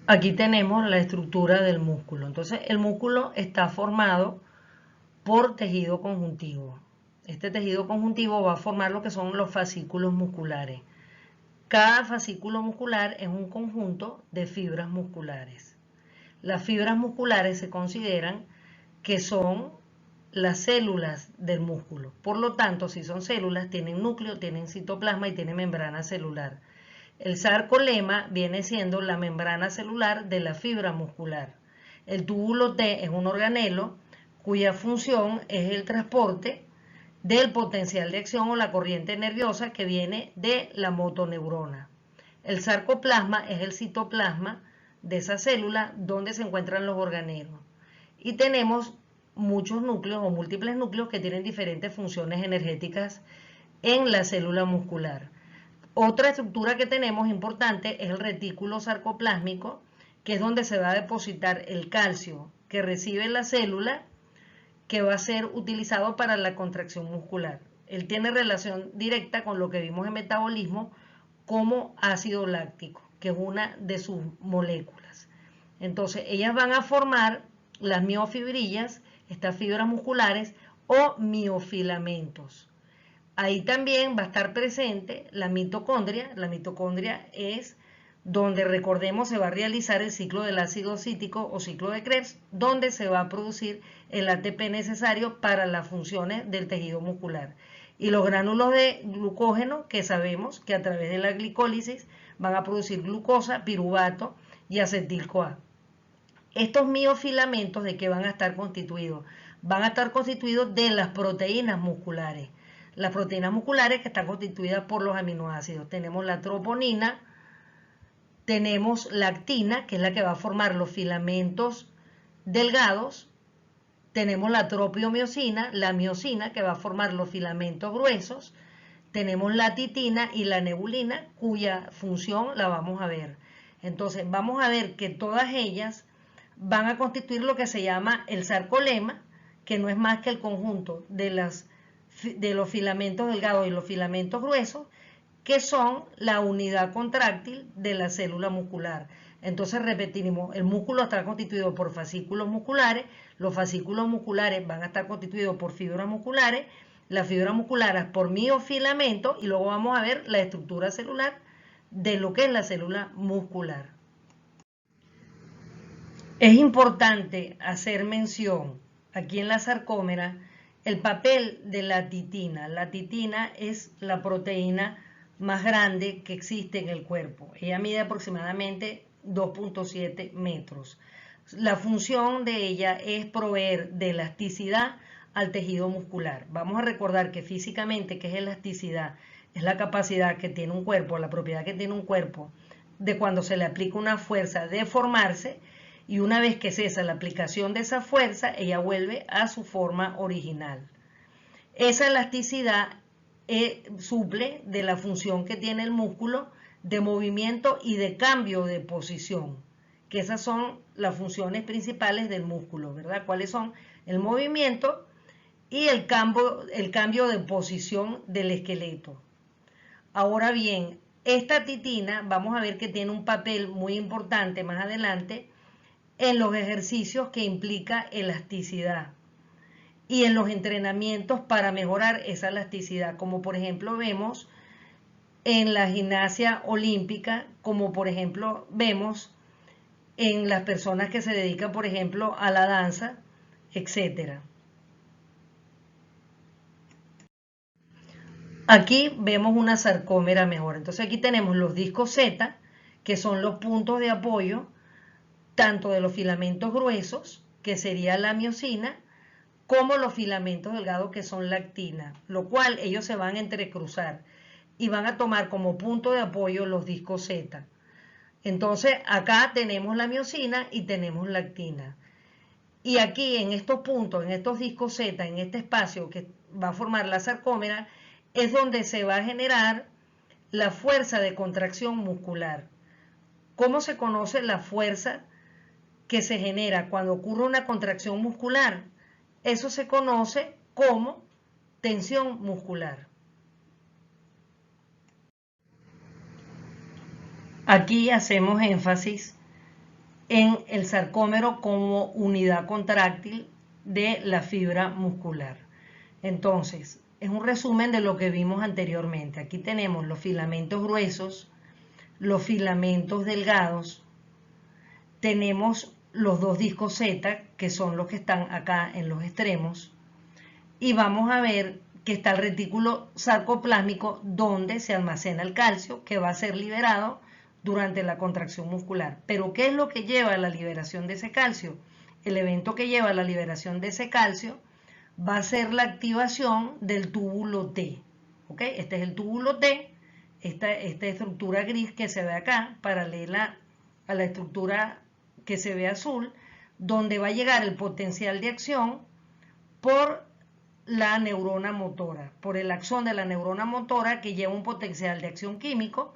Aquí tenemos la estructura del músculo. Entonces, el músculo está formado por tejido conjuntivo. Este tejido conjuntivo va a formar lo que son los fascículos musculares. Cada fascículo muscular es un conjunto de fibras musculares. Las fibras musculares se consideran que son las células del músculo. Por lo tanto, si son células, tienen núcleo, tienen citoplasma y tienen membrana celular. El sarcolema viene siendo la membrana celular de la fibra muscular. El túbulo T es un organelo cuya función es el transporte del potencial de acción o la corriente nerviosa que viene de la motoneurona. El sarcoplasma es el citoplasma de esa célula donde se encuentran los organelos. Y tenemos muchos núcleos o múltiples núcleos que tienen diferentes funciones energéticas en la célula muscular. Otra estructura que tenemos importante es el retículo sarcoplásmico, que es donde se va a depositar el calcio que recibe la célula, que va a ser utilizado para la contracción muscular. Él tiene relación directa con lo que vimos en metabolismo como ácido láctico, que es una de sus moléculas. Entonces, ellas van a formar las miofibrillas, estas fibras musculares, o miofilamentos. Ahí también va a estar presente la mitocondria. La mitocondria es donde, recordemos, se va a realizar el ciclo del ácido cítrico o ciclo de Krebs, donde se va a producir el ATP necesario para las funciones del tejido muscular. Y los gránulos de glucógeno, que sabemos que a través de la glicólisis van a producir glucosa, piruvato y acetil-CoA. Estos miofilamentos, ¿de qué van a estar constituidos? Van a estar constituidos de las proteínas musculares. Las proteínas musculares que están constituidas por los aminoácidos. Tenemos la troponina, tenemos la actina, que es la que va a formar los filamentos delgados. Tenemos la tropiomiosina, la miosina, que va a formar los filamentos gruesos. Tenemos la titina y la nebulina, cuya función la vamos a ver. Entonces, vamos a ver que todas ellas van a constituir lo que se llama el sarcolema, que no es más que el conjunto de los filamentos delgados y los filamentos gruesos, que son la unidad contráctil de la célula muscular. Entonces repetimos, el músculo está constituido por fascículos musculares, los fascículos musculares van a estar constituidos por fibras musculares, las fibras musculares por miofilamentos, y luego vamos a ver la estructura celular de lo que es la célula muscular. Es importante hacer mención aquí en la sarcómera el papel de la titina. La titina es la proteína más grande que existe en el cuerpo. Ella mide aproximadamente 2.7 metros. La función de ella es proveer de elasticidad al tejido muscular. Vamos a recordar que físicamente, ¿qué es elasticidad? Es la capacidad que tiene un cuerpo, la propiedad que tiene un cuerpo de cuando se le aplica una fuerza de formarse, y una vez que cesa la aplicación de esa fuerza, ella vuelve a su forma original. Esa elasticidad suple de la función que tiene el músculo de movimiento y de cambio de posición, que esas son las funciones principales del músculo, ¿verdad? ¿Cuáles son? El movimiento y el cambio de posición del esqueleto. Ahora bien, esta titina vamos a ver que tiene un papel muy importante más adelante en los ejercicios que implica elasticidad y en los entrenamientos para mejorar esa elasticidad, como por ejemplo vemos en la gimnasia olímpica, como por ejemplo vemos en las personas que se dedican por ejemplo a la danza, etcétera. Aquí vemos una sarcómera mejor. Entonces aquí tenemos los discos Z, que son los puntos de apoyo tanto de los filamentos gruesos, que sería la miosina, como los filamentos delgados, que son la actina, lo cual ellos se van a entrecruzar y van a tomar como punto de apoyo los discos Z. Entonces acá tenemos la miosina y tenemos la actina. Y aquí en estos puntos, en estos discos Z, en este espacio que va a formar la sarcómera, es donde se va a generar la fuerza de contracción muscular. ¿Cómo se conoce la fuerza que se genera cuando ocurre una contracción muscular? Eso se conoce como tensión muscular. Aquí hacemos énfasis en el sarcómero como unidad contráctil de la fibra muscular. Entonces, es un resumen de lo que vimos anteriormente. Aquí tenemos los filamentos gruesos, los filamentos delgados, tenemos los dos discos Z, que son los que están acá en los extremos, y vamos a ver que está el retículo sarcoplásmico donde se almacena el calcio que va a ser liberado durante la contracción muscular. Pero ¿qué es lo que lleva a la liberación de ese calcio? El evento que lleva a la liberación de ese calcio va a ser la activación del túbulo T. ¿Ok? Este es el túbulo T, esta estructura gris que se ve acá, paralela a la estructura que se ve azul, donde va a llegar el potencial de acción por la neurona motora, por el axón de la neurona motora que lleva un potencial de acción químico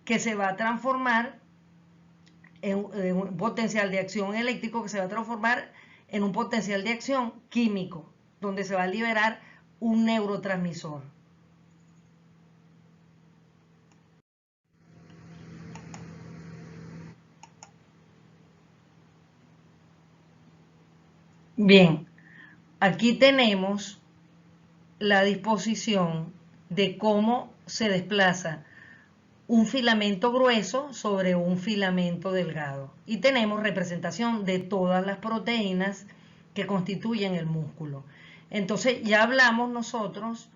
que se va a transformar en un potencial de acción eléctrico que se va a transformar en un potencial de acción químico, donde se va a liberar un neurotransmisor. Bien, aquí tenemos la disposición de cómo se desplaza un filamento grueso sobre un filamento delgado. Y tenemos representación de todas las proteínas que constituyen el músculo. Entonces ya hablamos nosotros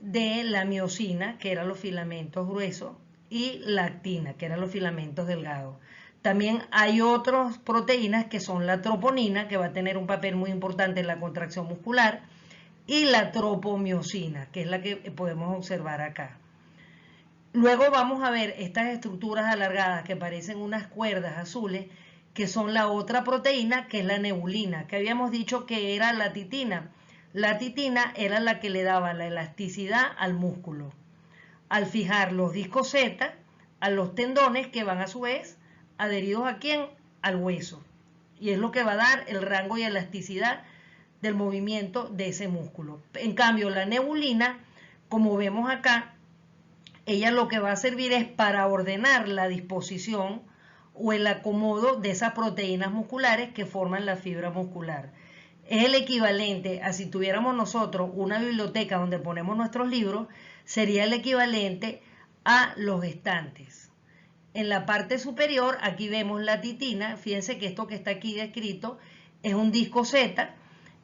de la miosina, que eran los filamentos gruesos, y la actina, que eran los filamentos delgados. También hay otras proteínas que son la troponina, que va a tener un papel muy importante en la contracción muscular, y la tropomiosina, que es la que podemos observar acá. Luego vamos a ver estas estructuras alargadas que parecen unas cuerdas azules, que son la otra proteína, que es la nebulina, que habíamos dicho que era la titina. La titina era la que le daba la elasticidad al músculo, al fijar los discos Z a los tendones que van a su vez adheridos ¿a quién? Al hueso. Y es lo que va a dar el rango y elasticidad del movimiento de ese músculo. En cambio, la nebulina, como vemos acá, ella lo que va a servir es para ordenar la disposición o el acomodo de esas proteínas musculares que forman la fibra muscular. Es el equivalente a si tuviéramos nosotros una biblioteca donde ponemos nuestros libros, sería el equivalente a los estantes. En la parte superior, aquí vemos la titina. Fíjense que esto que está aquí descrito es un disco Z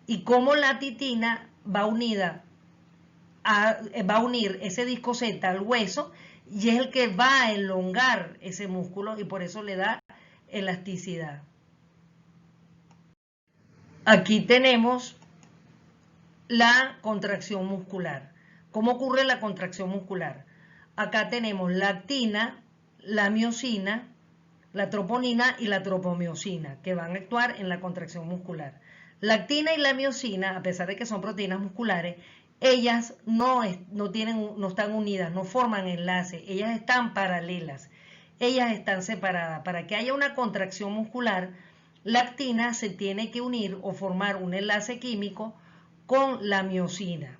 y cómo la titina va unida va a unir ese disco Z al hueso y es el que va a elongar ese músculo y por eso le da elasticidad. Aquí tenemos la contracción muscular. ¿Cómo ocurre la contracción muscular? Acá tenemos la actina, la miosina, la troponina y la tropomiosina, que van a actuar en la contracción muscular. La actina y la miosina, a pesar de que son proteínas musculares, ellas no están unidas, no forman enlace, ellas están paralelas, ellas están separadas. Para que haya una contracción muscular, la actina se tiene que unir o formar un enlace químico con la miosina.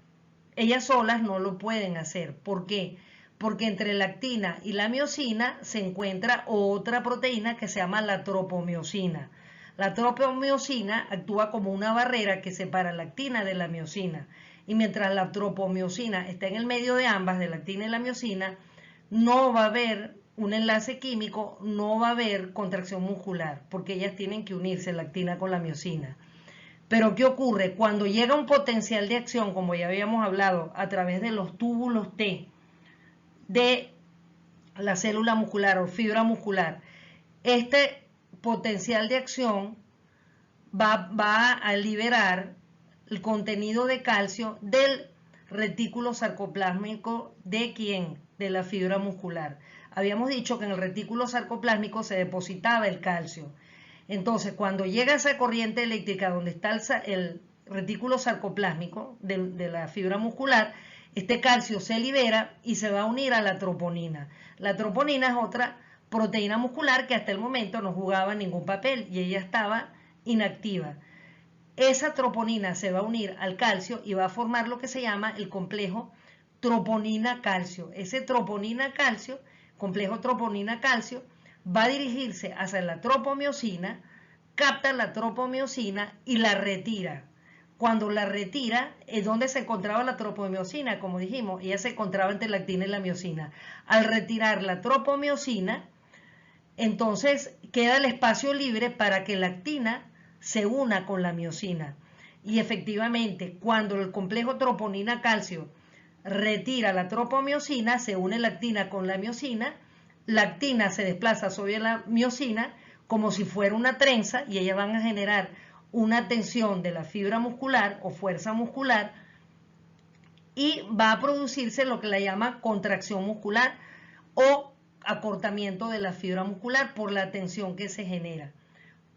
Ellas solas no lo pueden hacer. ¿Por qué? Porque entre la actina y la miosina se encuentra otra proteína que se llama la tropomiosina. La tropomiosina actúa como una barrera que separa la actina de la miosina. Y mientras la tropomiosina está en el medio de ambas, de la actina y la miosina, no va a haber un enlace químico, no va a haber contracción muscular, porque ellas tienen que unirse, la actina con la miosina. Pero ¿qué ocurre? Cuando llega un potencial de acción, como ya habíamos hablado, a través de los túbulos T de la célula muscular o fibra muscular, este potencial de acción va a liberar el contenido de calcio del retículo sarcoplásmico de ¿quién? De la fibra muscular. Habíamos dicho que en el retículo sarcoplásmico se depositaba el calcio. Entonces, cuando llega esa corriente eléctrica donde está el retículo sarcoplásmico de la fibra muscular, este calcio se libera y se va a unir a la troponina. La troponina es otra proteína muscular que hasta el momento no jugaba ningún papel y ella estaba inactiva. Esa troponina se va a unir al calcio y va a formar lo que se llama el complejo troponina-calcio. Ese troponina-calcio, complejo troponina-calcio, va a dirigirse hacia la tropomiosina, capta la tropomiosina y la retira. Cuando la retira, es donde se encontraba la tropomiosina, como dijimos, ella se encontraba entre la actina y la miosina. Al retirar la tropomiosina, entonces queda el espacio libre para que la actina se una con la miosina. Y efectivamente, cuando el complejo troponina-calcio retira la tropomiosina, se une la actina con la miosina, la actina se desplaza sobre la miosina como si fuera una trenza y ellas van a generar una tensión de la fibra muscular o fuerza muscular y va a producirse lo que la llama contracción muscular o acortamiento de la fibra muscular por la tensión que se genera.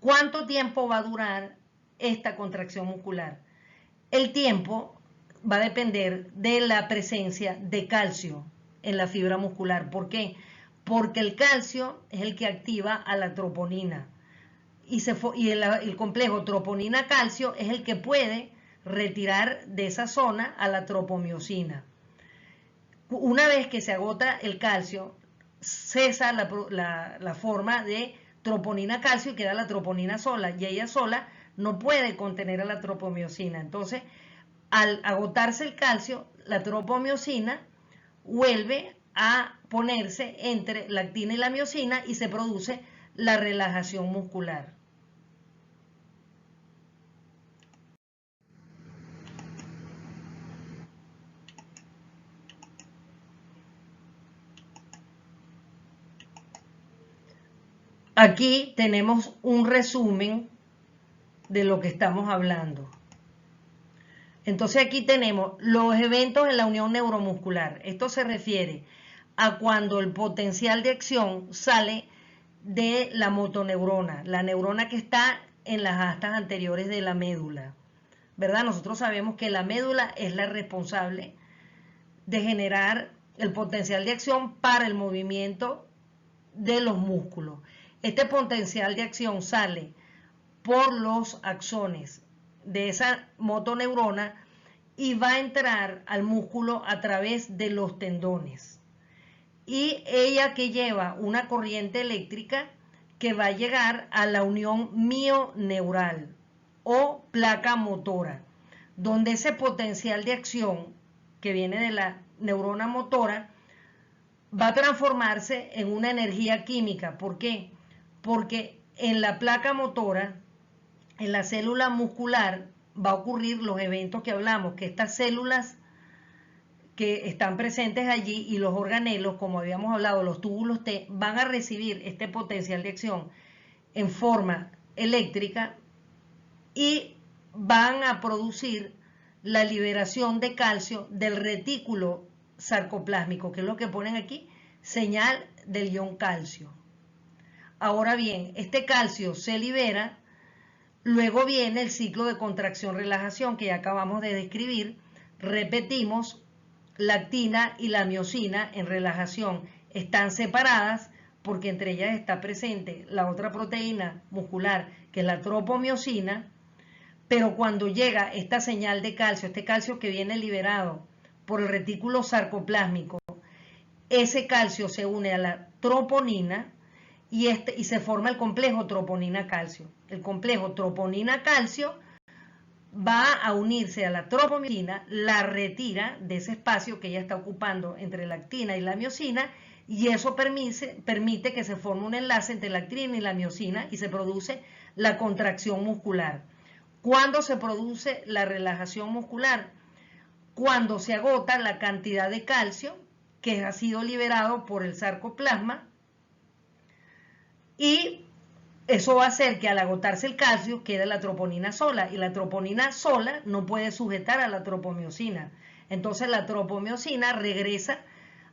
¿Cuánto tiempo va a durar esta contracción muscular? El tiempo va a depender de la presencia de calcio en la fibra muscular. ¿Por qué? Porque el calcio es el que activa a la troponina y el complejo troponina-calcio es el que puede retirar de esa zona a la tropomiosina. Una vez que se agota el calcio, cesa la forma de troponina-calcio y queda la troponina sola, y ella sola no puede contener a la tropomiosina. Entonces, al agotarse el calcio, la tropomiosina vuelve a ponerse entre la actina y la miosina y se produce la relajación muscular. Aquí tenemos un resumen de lo que estamos hablando. Entonces aquí tenemos los eventos en la unión neuromuscular. Esto se refiere a cuando el potencial de acción sale de la motoneurona, la neurona que está en las astas anteriores de la médula, ¿verdad? Nosotros sabemos que la médula es la responsable de generar el potencial de acción para el movimiento de los músculos. Este potencial de acción sale por los axones de esa motoneurona y va a entrar al músculo a través de los tendones. Y ella que lleva una corriente eléctrica que va a llegar a la unión mioneural o placa motora, donde ese potencial de acción que viene de la neurona motora va a transformarse en una energía química. ¿Por qué? Porque en la placa motora, en la célula muscular, va a ocurrir los eventos que hablamos, que estas células que están presentes allí y los organelos, como habíamos hablado, los túbulos T, van a recibir este potencial de acción en forma eléctrica y van a producir la liberación de calcio del retículo sarcoplásmico, que es lo que ponen aquí, señal del ion calcio. Ahora bien, este calcio se libera, luego viene el ciclo de contracción-relajación que ya acabamos de describir. Repetimos, la actina y la miosina en relajación están separadas porque entre ellas está presente la otra proteína muscular que es la tropomiosina, pero cuando llega esta señal de calcio, este calcio que viene liberado por el retículo sarcoplásmico, ese calcio se une a la troponina y se forma el complejo troponina-calcio. El complejo troponina-calcio va a unirse a la tropomiosina, la retira de ese espacio que ella está ocupando entre la actina y la miosina, y eso permite que se forme un enlace entre la actina y la miosina y se produce la contracción muscular. ¿Cuándo se produce la relajación muscular? Cuando se agota la cantidad de calcio que ha sido liberado por el sarcoplasma, y eso va a hacer que al agotarse el calcio quede la troponina sola, y la troponina sola no puede sujetar a la tropomiosina. Entonces la tropomiosina regresa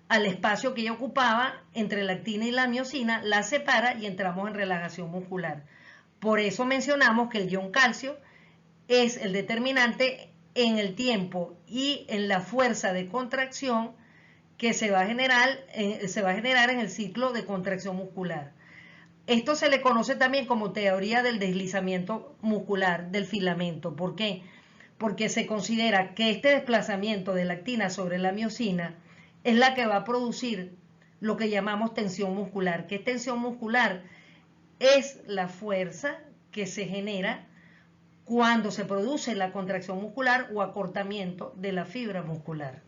al espacio que ella ocupaba entre la actina y la miosina, la separa y entramos en relajación muscular. Por eso mencionamos que el ion calcio es el determinante en el tiempo y en la fuerza de contracción que se va a generar en el ciclo de contracción muscular. Esto se le conoce también como teoría del deslizamiento muscular del filamento. ¿Por qué? Porque se considera que este desplazamiento de la actina sobre la miosina es la que va a producir lo que llamamos tensión muscular. ¿Qué es tensión muscular? Es la fuerza que se genera cuando se produce la contracción muscular o acortamiento de la fibra muscular.